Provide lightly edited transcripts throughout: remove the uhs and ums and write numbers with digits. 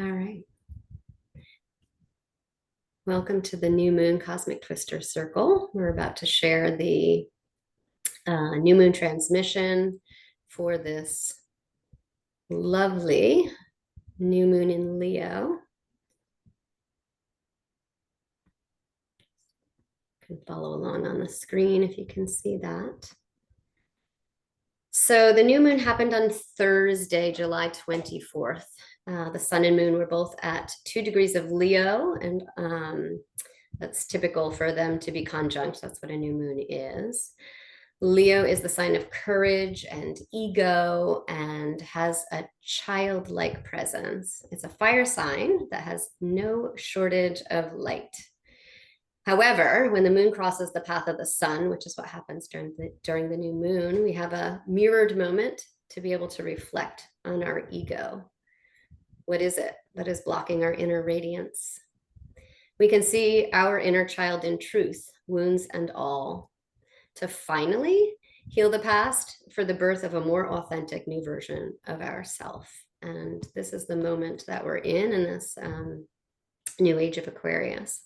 All right. Welcome to the New Moon Cosmic Twister Circle. We're about to share the new moon transmission for this lovely new moon in Leo. You can follow along on the screen if you can see that. So the new moon happened on Thursday, July 24th. The sun and moon were both at 2 degrees of Leo, and that's typical for them to be conjunct. That's what a new moon is. Leo is the sign of courage and ego and has a childlike presence. It's a fire sign that has no shortage of light. However, when the moon crosses the path of the sun, which is what happens during the new moon, we have a mirrored moment to be able to reflect on our ego. What is it that is blocking our inner radiance? We can see our inner child in truth, wounds and all, to finally heal the past for the birth of a more authentic new version of ourself. And this is the moment that we're in this new age of Aquarius.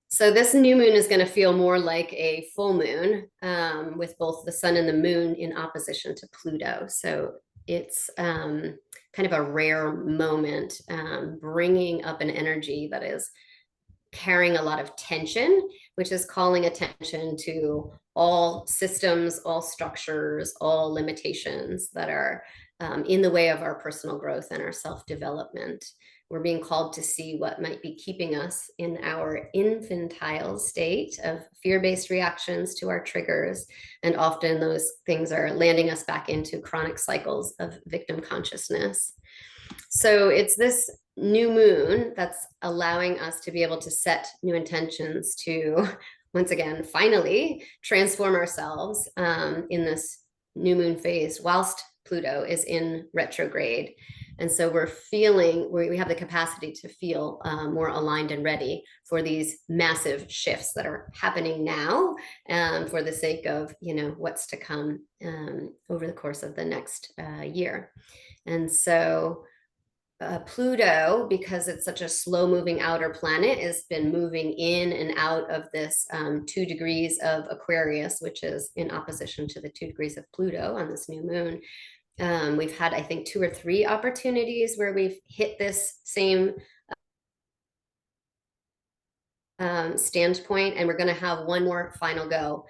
So this new moon is going to feel more like a full moon with both the sun and the moon in opposition to Pluto. So it's kind of a rare moment, bringing up an energy that is carrying a lot of tension, which is calling attention to all systems, all structures, all limitations that are in the way of our personal growth and our self-development. We're being called to see what might be keeping us in our infantile state of fear-based reactions to our triggers. And often those things are landing us back into chronic cycles of victim consciousness. So it's this new moon that's allowing us to be able to set new intentions to, once again, finally transform ourselves in this new moon phase whilst Pluto is in retrograde. And so we're feeling, we have the capacity to feel more aligned and ready for these massive shifts that are happening now for the sake of, what's to come over the course of the next year. And so Pluto, because it's such a slow moving outer planet, has been moving in and out of this 2 degrees of Aquarius, which is in opposition to the 2 degrees of Pluto on this new moon. We've had, I think, 2 or 3 opportunities where we've hit this same standpoint, and we're going to have one more final go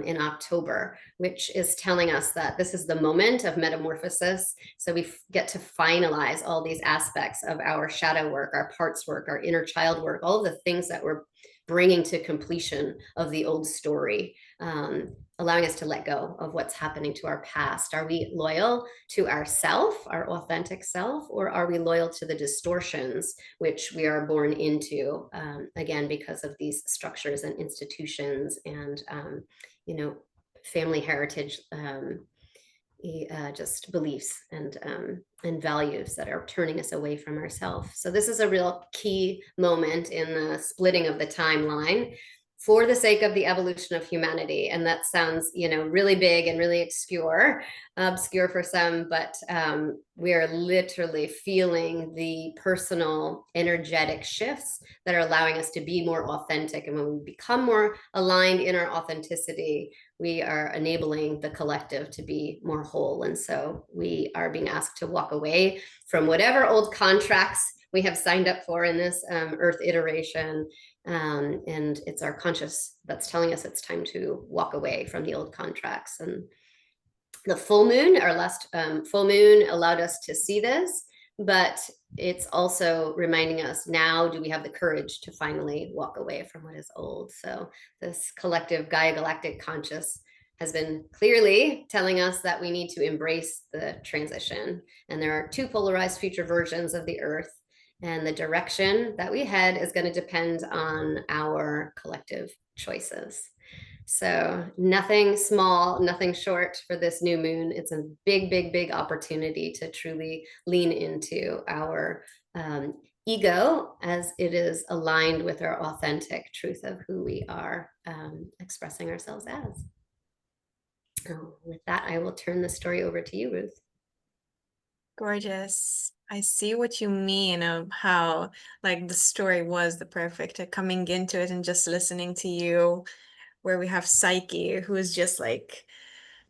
in October, which is telling us that this is the moment of metamorphosis. So we get to finalize all these aspects of our shadow work, our parts work, our inner child work, all of the things that we're bringing to completion of the old story, allowing us to let go of what's happening to our past. Are we loyal to ourself, our authentic self, or are we loyal to the distortions which we are born into, again, because of these structures and institutions and, family heritage, just beliefs and values that are turning us away from ourselves. So this is a real key moment in the splitting of the timeline for the sake of the evolution of humanity. And that sounds, really big and really obscure for some, but we are literally feeling the personal energetic shifts that are allowing us to be more authentic. And when we become more aligned in our authenticity, we are enabling the collective to be more whole. And so we are being asked to walk away from whatever old contracts we have signed up for in this Earth iteration. And it's our conscious that's telling us it's time to walk away from the old contracts. And the full moon, our last full moon, allowed us to see this, but it's also reminding us, now do we have the courage to finally walk away from what is old? So this collective Gaia Galactic Conscious has been clearly telling us that we need to embrace the transition. And there are 2 polarized future versions of the Earth. And the direction that we head is going to depend on our collective choices. So nothing small, nothing short for this new moon. It's a big, big, big opportunity to truly lean into our ego as it is aligned with our authentic truth of who we are expressing ourselves as. With that, I will turn the story over to you, Ruth. Gorgeous. I see what you mean of how like the story was the perfect coming into it and just listening to you, where we have Psyche, who is just like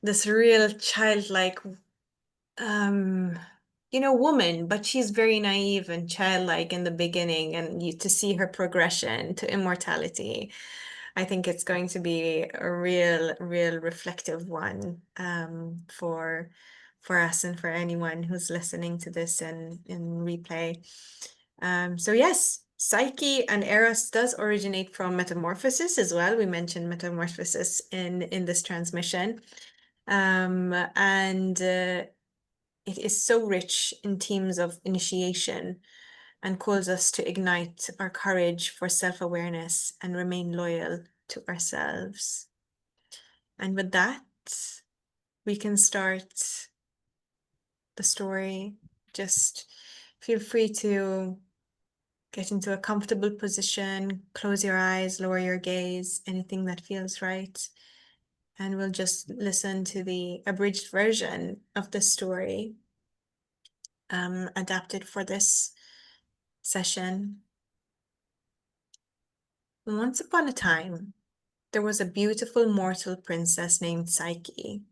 this real childlike um woman, but she's very naive and childlike in the beginning, and to see her progression to immortality, I think it's going to be a real reflective one, for us and for anyone who's listening to this in replay. So yes, Psyche and Eros does originate from metamorphosis as well. We mentioned metamorphosis in this transmission. And it is so rich in themes of initiation and calls us to ignite our courage for self-awareness and remain loyal to ourselves. And with that, we can start the story. Just feel free to get into a comfortable position, close your eyes, lower your gaze, anything that feels right. And we'll just listen to the abridged version of the story, adapted for this session. Once upon a time, there was a beautiful mortal princess named Psyche,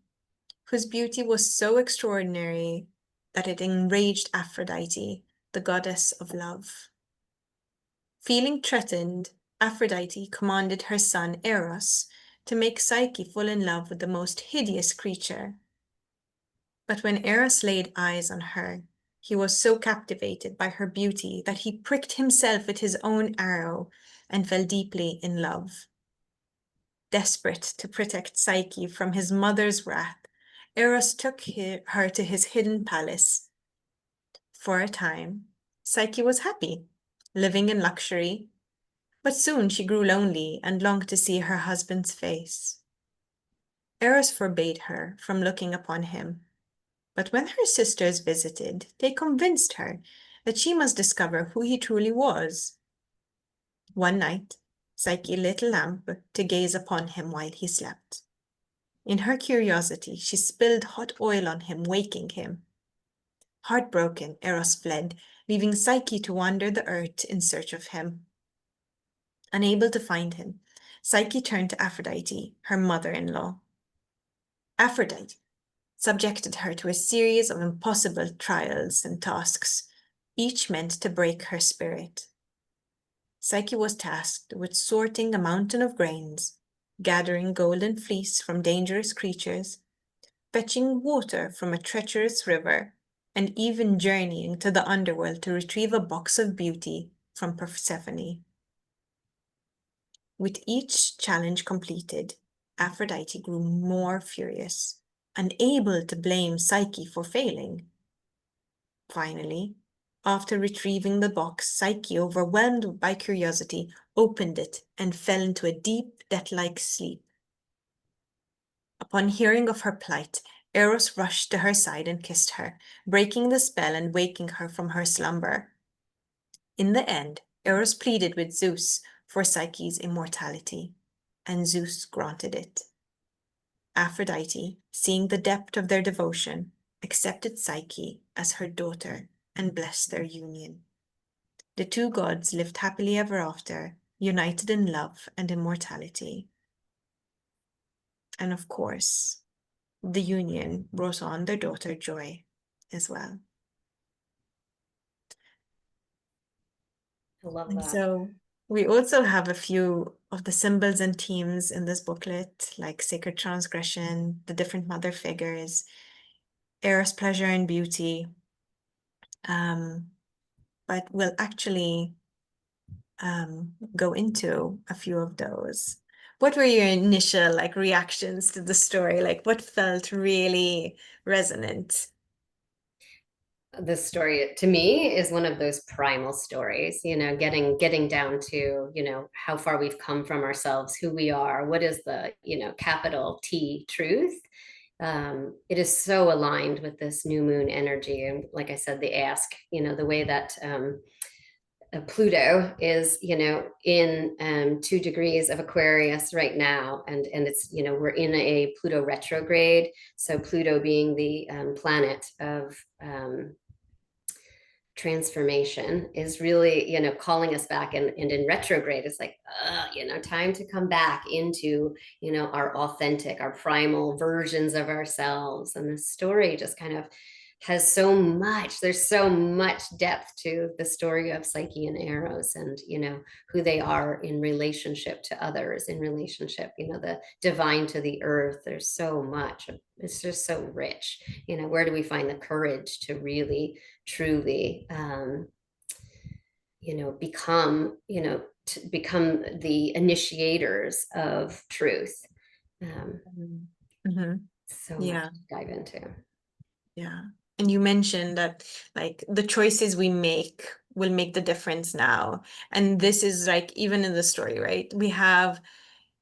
whose beauty was so extraordinary that it enraged Aphrodite, the goddess of love. Feeling threatened, Aphrodite commanded her son Eros to make Psyche fall in love with the most hideous creature. But when Eros laid eyes on her, he was so captivated by her beauty that he pricked himself with his own arrow and fell deeply in love. Desperate to protect Psyche from his mother's wrath, Eros took her to his hidden palace. For a time, Psyche was happy, living in luxury, but soon she grew lonely and longed to see her husband's face. Eros forbade her from looking upon him, but when her sisters visited, they convinced her that she must discover who he truly was. One night, Psyche lit a lamp to gaze upon him while he slept. In her curiosity, she spilled hot oil on him, waking him. Heartbroken, Eros fled, leaving Psyche to wander the earth in search of him. Unable to find him, Psyche turned to Aphrodite, her mother-in-law. Aphrodite subjected her to a series of impossible trials and tasks, each meant to break her spirit. Psyche was tasked with sorting a mountain of grains, gathering golden fleece from dangerous creatures, fetching water from a treacherous river, and even journeying to the underworld to retrieve a box of beauty from Persephone. With each challenge completed, Aphrodite grew more furious, unable to blame Psyche for failing. Finally, after retrieving the box, Psyche, overwhelmed by curiosity, opened it and fell into a deep, death-like sleep. Upon hearing of her plight, Eros rushed to her side and kissed her, breaking the spell and waking her from her slumber. In the end, Eros pleaded with Zeus for Psyche's immortality, and Zeus granted it. Aphrodite, seeing the depth of their devotion, accepted Psyche as her daughter and blessed their union. The two gods lived happily ever after, united in love and immortality. And of course, the union brought on their daughter Joy as well. I love And that. so we also have a few of the symbols and themes in this booklet, like sacred transgression, the different mother figures, Eros, pleasure and beauty. But we'll actually go into a few of those. What were your initial reactions to the story? Like what felt really resonant? This story to me is one of those primal stories, getting down to, how far we've come from ourselves, who we are, what is the, capital T truth. It is so aligned with this new moon energy. And like I said, the ask, the way that Pluto is, in 2 degrees of Aquarius right now, and it's, we're in a Pluto retrograde. So Pluto being the planet of transformation is really, calling us back, and in retrograde, it's like, time to come back into, our authentic, our primal versions of ourselves. And the story just kind of has so much, there's so much depth to the story of Psyche and Eros, and, who they are in relationship to others, in relationship, the divine to the earth. There's so much, it's just so rich. Where do we find the courage to really truly become, to become the initiators of truth. Mm-hmm. So Yeah. much to dive into. Yeah. And you mentioned that like the choices we make will make the difference now. And this is like even in the story, right?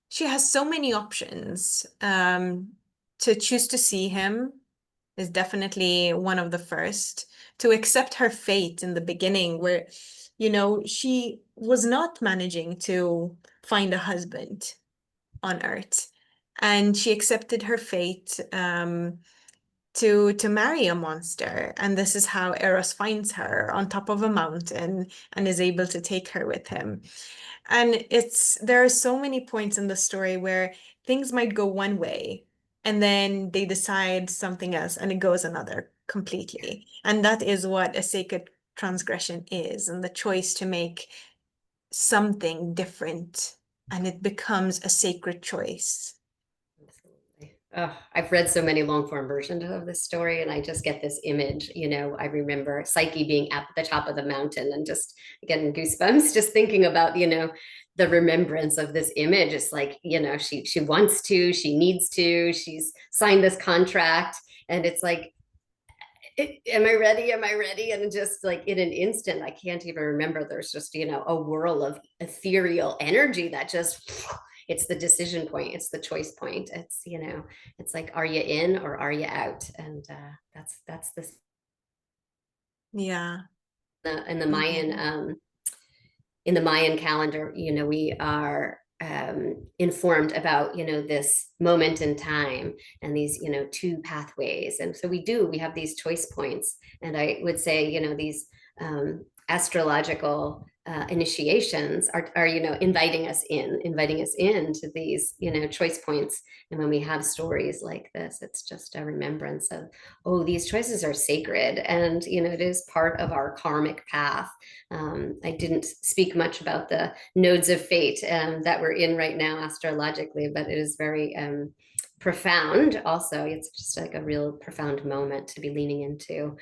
She has so many options. To choose to see him is definitely one of the first. To accept her fate in the beginning, where, she was not managing to find a husband on Earth. And she accepted her fate to marry a monster. And this is how Eros finds her on top of a mountain and is able to take her with him. And there are so many points in the story where things might go one way and then they decide something else and it goes another completely. And that is what a sacred transgression is, and the choice to make something different, and it becomes a sacred choice. Absolutely. Oh, I've read so many long form versions of this story, and I just get this image. I remember Psyche being at the top of the mountain and just getting goosebumps just thinking about, the remembrance of this image. It's like, she wants to, she needs to, she's signed this contract, and it's like, am I ready? Am I ready? And just like in an instant, I can't even remember. There's just, a whirl of ethereal energy that just, it's the decision point. It's the choice point. It's like, are you in or are you out? And that's this Yeah. in the Mayan, Mhm. in the Mayan calendar, we are informed about, this moment in time and these, two pathways. And so we have these choice points. And I would say, these astrological initiations are, inviting us into these, choice points. And when we have stories like this, it's just a remembrance of, oh, these choices are sacred. And, it is part of our karmic path. I didn't speak much about the nodes of fate that we're in right now astrologically, but it is very profound. Also, it's just like a real profound moment to be leaning into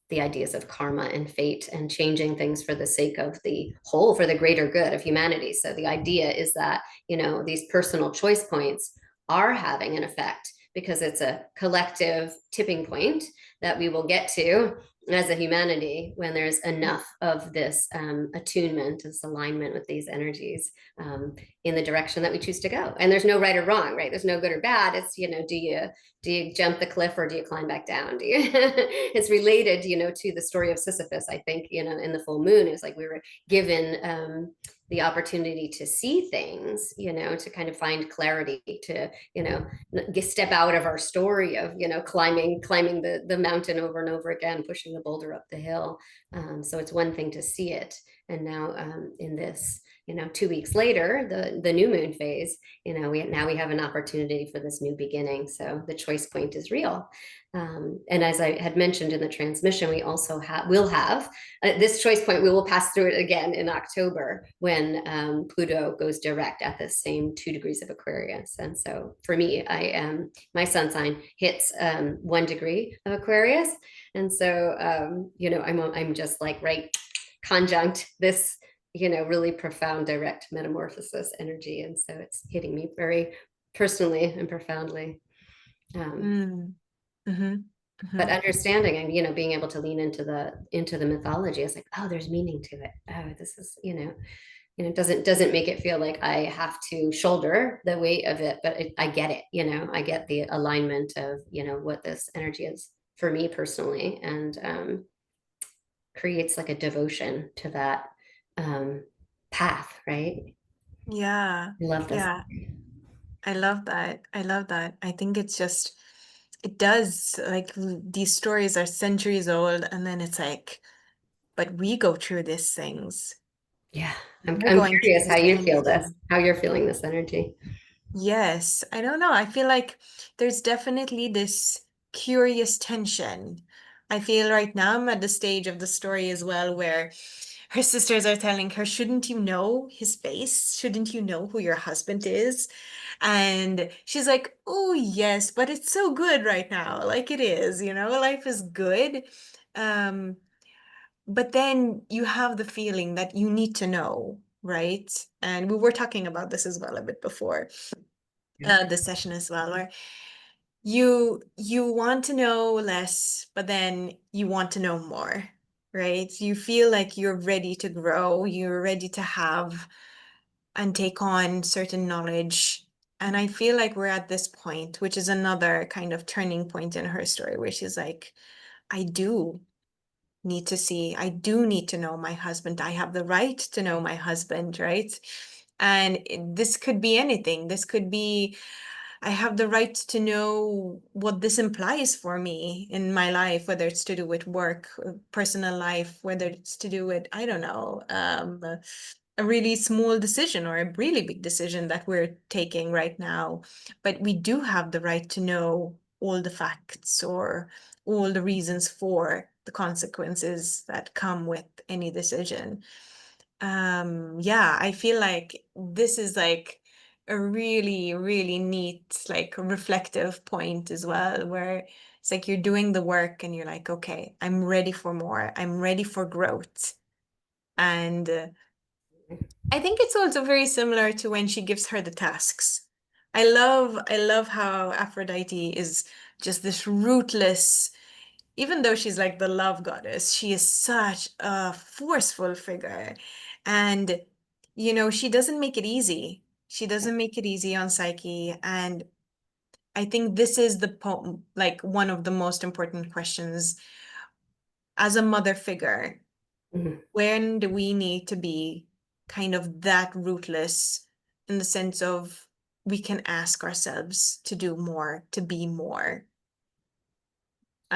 the ideas of karma and fate and changing things for the sake of the whole, for the greater good of humanity. So the idea is that, these personal choice points are having an effect because it's a collective tipping point that we will get to as a humanity when there's enough of this attunement, this alignment with these energies in the direction that we choose to go. And there's no right or wrong, right? There's no good or bad. It's, do you jump the cliff or do you climb back down? It's related, to the story of Sisyphus. I think, in the full moon, it's like we were given the opportunity to see things, to kind of find clarity, to, step out of our story of, climbing the mountain over and over again, pushing the boulder up the hill. So it's one thing to see it. And now in this, 2 weeks later, the new moon phase, we have an opportunity for this new beginning. So the choice point is real. And as I had mentioned in the transmission, we also will have this choice point. We will pass through it again in October when Pluto goes direct at the same 2 degrees of Aquarius. And so for me, my sun sign hits 1 degree of Aquarius, and so I'm just like right conjunct this really profound direct metamorphosis energy, and so it's hitting me very personally and profoundly. Mm. Mhm. But Mhm. understanding and being able to lean into the mythology is like, oh, there's meaning to it. Oh, this is doesn't make it feel like I have to shoulder the weight of it, but I get it. I get the alignment of what this energy is for me personally, and creates like a devotion to that path, right? Yeah. I love this. Yeah. I love that. I love that. I think it does like these stories are centuries old, and then it's like but we go through these things. Yeah, I'm We're going through curious this how you kind of feel this, thing. how you're feeling this energy. Yes, I don't know. I feel like there's definitely this curious tension. I feel right now I'm at the stage of the story as well where her sisters are telling her, shouldn't you know his face? Shouldn't you know who your husband is? And she's like, oh, yes, but it's so good right now. Like it is, life is good. Um, but then you have the feeling that you need to know, right? And we were talking about this as well a bit before Yeah. the session as well, where you want to know less, but then you want to know more, right? You feel like you're ready to grow, you're ready to have and take on certain knowledge. And I feel like we're at this point, which is another kind of turning point in her story, where she's like, I do need to see, I do need to know my husband. I have the right to know my husband, right? And this could be anything. This could be, I have the right to know what this implies for me in my life, whether it's to do with work, personal life, whether it's to do with, I don't know, a really small decision or a really big decision that we're taking right now. But we do have the right to know all the facts or all the reasons for the consequences that come with any decision. Yeah, I feel like this is like a really, really neat, like reflective point as well, where it's like you're doing the work and you're like, okay, I'm ready for more. I'm ready for growth. And I think it's also very similar to when she gives her the tasks. I love how Aphrodite is just this rootless, even though she's like the love goddess, she is such a forceful figure. And, she doesn't make it easy. She doesn't make it easy on Psyche. And I think this is like one of the most important questions as a mother figure. Mhm. When do we need to be kind of that rootless in the sense of we can ask ourselves to do more, to be more?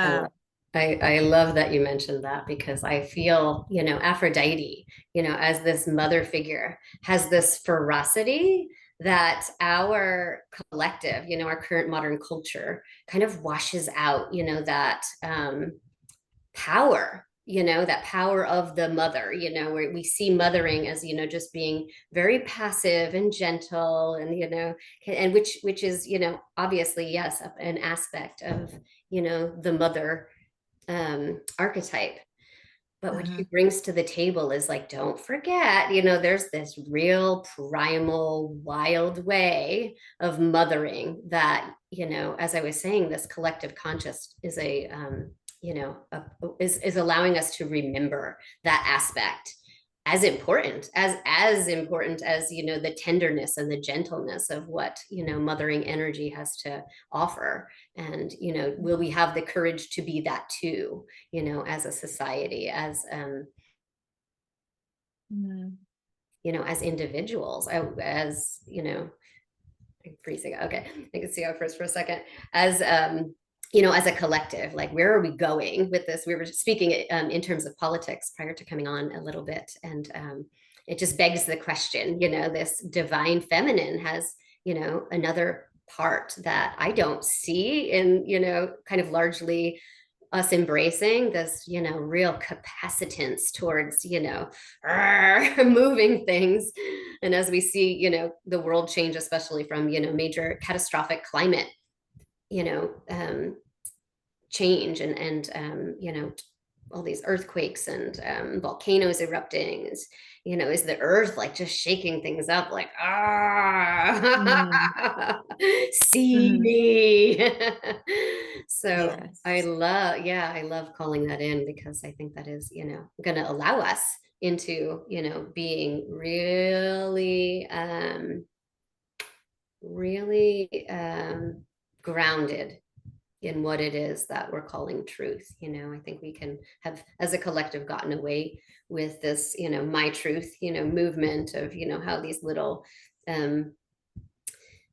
I Uh, love, I love that you mentioned that because I feel, Aphrodite, as this mother figure has this ferocity that our collective, our current modern culture kind of washes out, that power, that power of the mother, where we see mothering as, just being very passive and gentle and, and which is, obviously, yes, an aspect of, the mother archetype. But what she mhm, brings to the table is like, don't forget, there's this real primal, wild way of mothering that, as I was saying, this collective conscious is is allowing us to remember that aspect as important as the tenderness and the gentleness of what mothering energy has to offer. And will we have the courage to be that too, as a society, mhm, as individuals, as I'm freezing. Okay, I can see how first for a second. As as a collective, like where are we going with this? We were speaking in terms of politics prior to coming on a little bit, and it just begs the question. This divine feminine has another part that I don't see in kind of largely us embracing this, real capacitance towards, moving things. And as we see, the world change, especially from, major catastrophic climate, you know, um, change and all these earthquakes and volcanoes erupting is the earth like just shaking things up like mhm, see mhm. me. So Yes. I love calling that in because I think that is going to allow us into being really grounded in what it is that we're calling truth. I think we can have, as a collective, gotten away with this, my truth, movement of, how these little, um,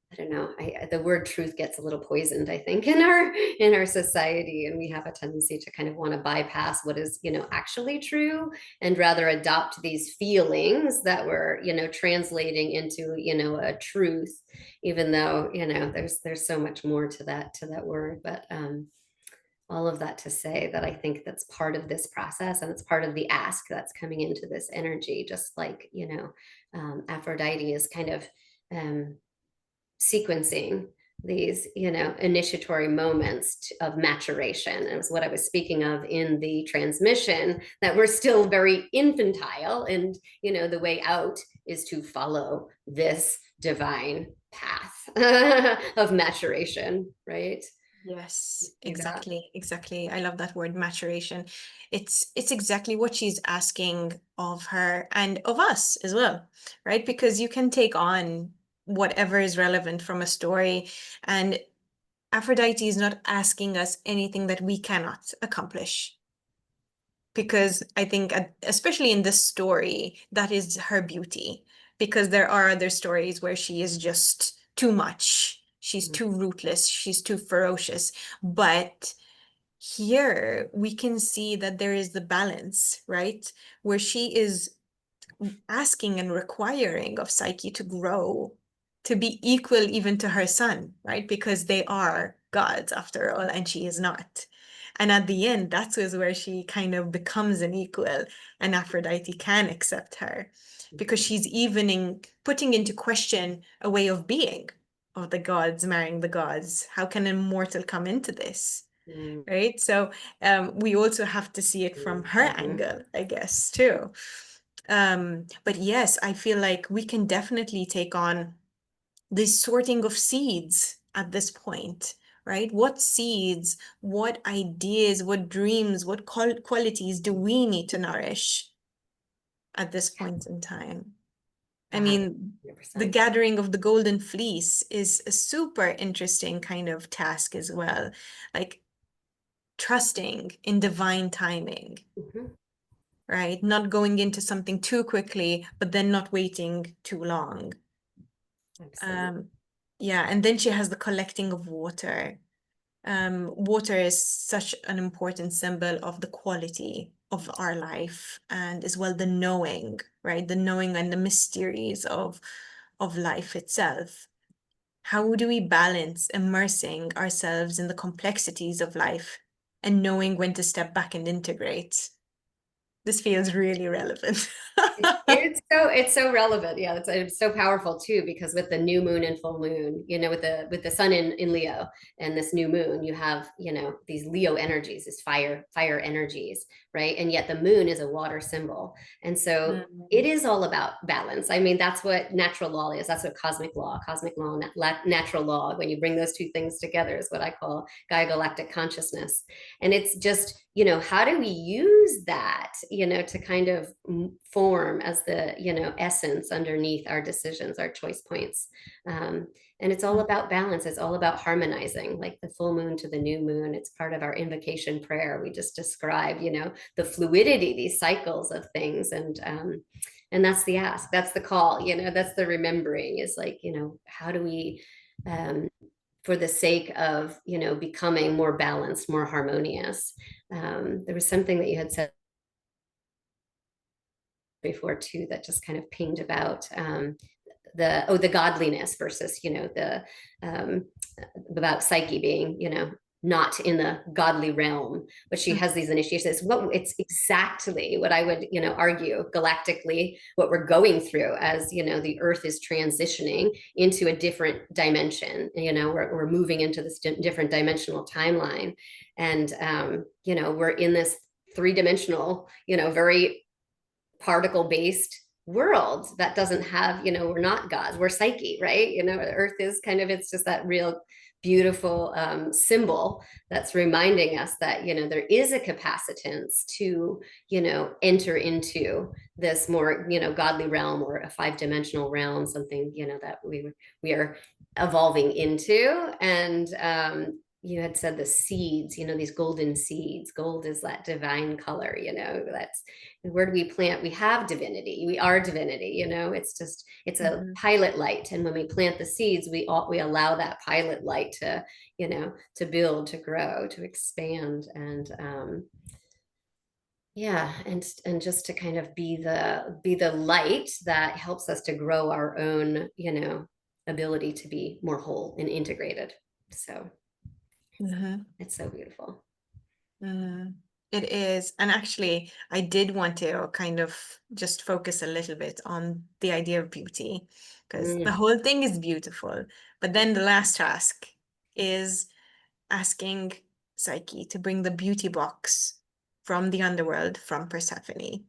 I don't know. The word truth gets a little poisoned, I think, in our society, and we have a tendency to kind of want to bypass what is, actually true, and rather adopt these feelings that we're, translating into, a truth, even though, there's so much more to that word. But all of that to say that I think that's part of this process, and it's part of the ask that's coming into this energy, just like, Aphrodite is kind of sequencing these, initiatory moments of maturation. And it was what I was speaking of in the transmission, that we're still very infantile, and, the way out is to follow this divine path of maturation, right? Yes, Yeah. exactly. I love that word, maturation. It's exactly what she's asking of her and of us as well, right? Because you can take on whatever is relevant from a story, and Aphrodite is not asking us anything that we cannot accomplish. Because I think, especially in this story, that is her beauty. Because there are other stories where she is just too much. She's too ruthless. She's too ferocious. But here we can see that there is the balance, right? Where she is asking and requiring of Psyche to grow, to be equal even to her son, right? Because they are gods after all, and she is not. And at the end, that's where she kind of becomes an equal, and Aphrodite can accept her because she's evening, putting into question a way of being of the gods marrying the gods. How can a mortal come into this? Mm-hmm. Right? So we also have to see it from her angle, I guess, too. But yes, I feel like we can definitely take on this sorting of seeds at this point, right? What seeds, what ideas, what dreams, what qualities do we need to nourish at this point in time? I mean, the 100%. gathering of the golden fleece is a super interesting kind of task as well. Like trusting in divine timing, Mhm. right? Not going into something too quickly, but then not waiting too long. Absolutely. Um, yeah, and then she has the collecting of water. Water is such an important symbol of the quality of our life, and as well the knowing, right? The knowing and the mysteries of life itself. How do we balance immersing ourselves in the complexities of life and knowing when to step back and integrate? This feels really relevant. It's so relevant. Yeah, it's so powerful too, because with the new moon and full moon, with the sun in Leo and this new moon, you have, these Leo energies, these fire energies, right? And yet the moon is a water symbol. And so it Mm. is all about balance. I mean, that's what natural law is. That's what cosmic law, natural law, when you bring those two things together, is what I call Gaia galactic consciousness. And it's just, how do we use that, to kind of form as the, essence underneath our decisions, our choice points. And it's all about balance. It's all about harmonizing, like the full moon to the new moon. It's part of our invocation prayer. We just describe, the fluidity, these cycles of things. And that's the ask, that's the call, that's the remembering, is like, how do we, for the sake of, becoming more balanced, more harmonious. There was something that you had said before too, that just kind of pinged about, the godliness versus, the about Psyche being, not in the godly realm, but she has these initiations. It's exactly what I would, argue galactically, what we're going through as, the earth is transitioning into a different dimension. We're moving into this different dimensional timeline. And, we're in this three-dimensional, very particle based world that doesn't have, we're not gods, we're Psyche, right? Earth is kind of, it's just that real beautiful symbol that's reminding us that, there is a capacitance to, enter into this more, godly realm, or a five-dimensional realm, something, that we are evolving into. And you had said the seeds, these golden seeds. Gold is that divine color, that's where do we plant? We have divinity. We are divinity, it's a Mhm. pilot light. And when we plant the seeds, we allow that pilot light to build, to grow, to expand. And yeah, and just to kind of be the light that helps us to grow our own, ability to be more whole and integrated. So Mhm. it's so beautiful. Mm, it is. And actually, I did want to kind of just focus a little bit on the idea of beauty, because the Mm, whole thing is beautiful. But then the last task is asking Psyche to bring the beauty box from the underworld, from Persephone.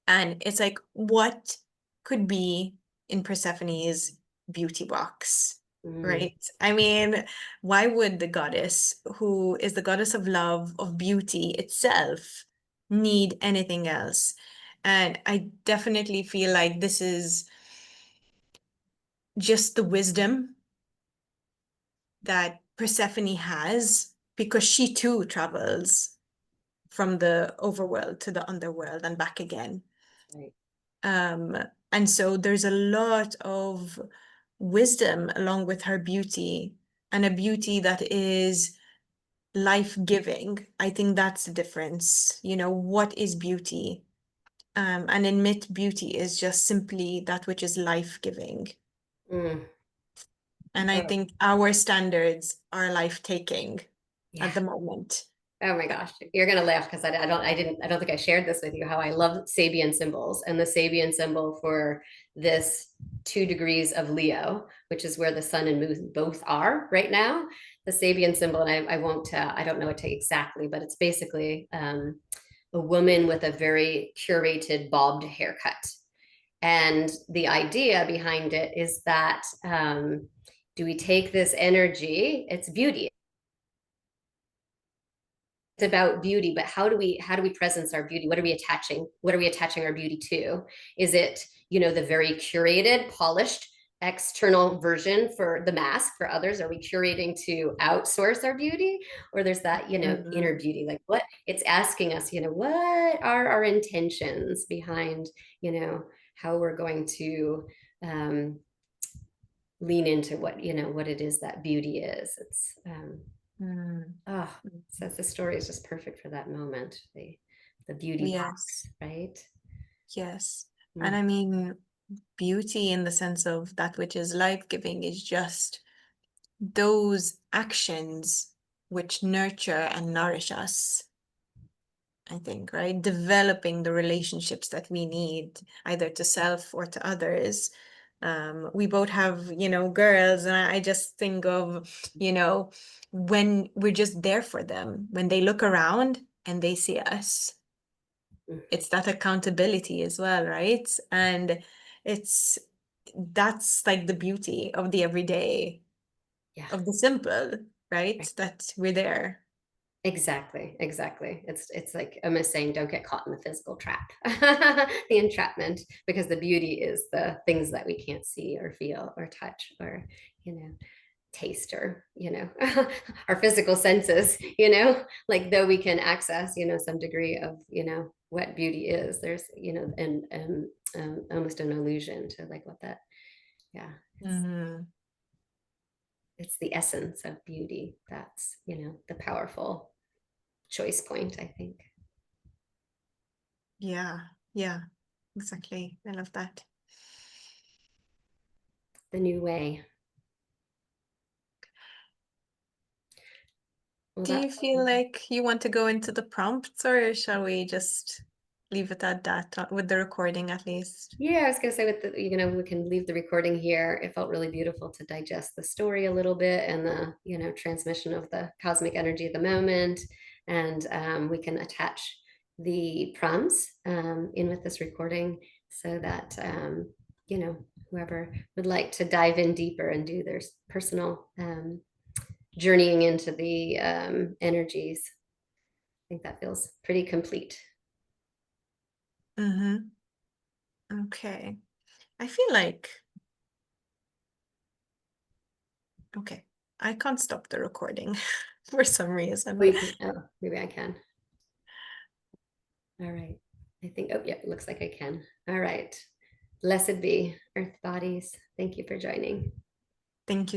And it's like, what could be in Persephone's beauty box, mm, right? I mean, why would the goddess, who is the goddess of love, of beauty itself, need anything else? And I definitely feel like this is just the wisdom that Persephone has, because she too travels from the overworld to the underworld and back again. right. Um, and so there's a lot of wisdom along with her beauty, and a beauty that is life-giving. I think that's the difference. What is beauty? And in myth, beauty is just simply that which is life-giving. Mm, And I oh, think our standards are life-taking yeah. at the moment. Oh my gosh, you're gonna laugh because I don't think I shared this with you, how I love Sabian symbols. And the Sabian symbol for this 2 degrees of Leo, which is where the sun and moon both are right now. The Sabian symbol, and I won't, I don't know it exactly, but it's basically a woman with a very curated bobbed haircut. And the idea behind it is that do we take this energy? It's beauty, it's about beauty, but how do we presence our beauty? What are we attaching our beauty to? Is it, the very curated, polished external version for the mask for others? Are we curating to outsource our beauty? Or there's that, inner Mhm. beauty? Like, what it's asking us, what are our intentions behind, how we're going to lean into what it is that beauty is. It's Mm. Oh, so the story is just perfect for that moment. The beauty Yes, box, right? yes. And Mm, I mean, beauty in the sense of that which is life-giving is just those actions which nurture and nourish us, I think, right? Developing the relationships that we need, either to self or to others. We both have, girls, and I just think of, when we're just there for them, when they look around and they see us. mm, It's that accountability as well, right? And it's that's like the beauty of the everyday, yeah, of the simple, right. right? That we're there. Exactly, exactly. It's like Emma saying, don't get caught in the physical trap, the entrapment, because the beauty is the things that we can't see or feel or touch or, you know, taste or, our physical senses, like though we can access, some degree of, what beauty is, there's, and almost an illusion to like what that, yeah, Mhm. it's the essence of beauty. That's, the powerful choice point, I think. Yeah, yeah, exactly. I love that. The new way. Well, Do you that's feel like you want to go into the prompts, or shall we just leave it at that with the recording at least? yeah, I was gonna say with the, we can leave the recording here. It felt really beautiful to digest the story a little bit and the, transmission of the cosmic energy of the moment. And we can attach the prompts in with this recording so that, whoever would like to dive in deeper and do their personal journeying into the energies. I think that feels pretty complete. Mm-hmm. Okay. I feel like, okay. I can't stop the recording for some reason. Maybe I can. All right. I think, oh, yeah, it looks like I can. All right. Blessed be, Earth bodies. Thank you for joining. Thank you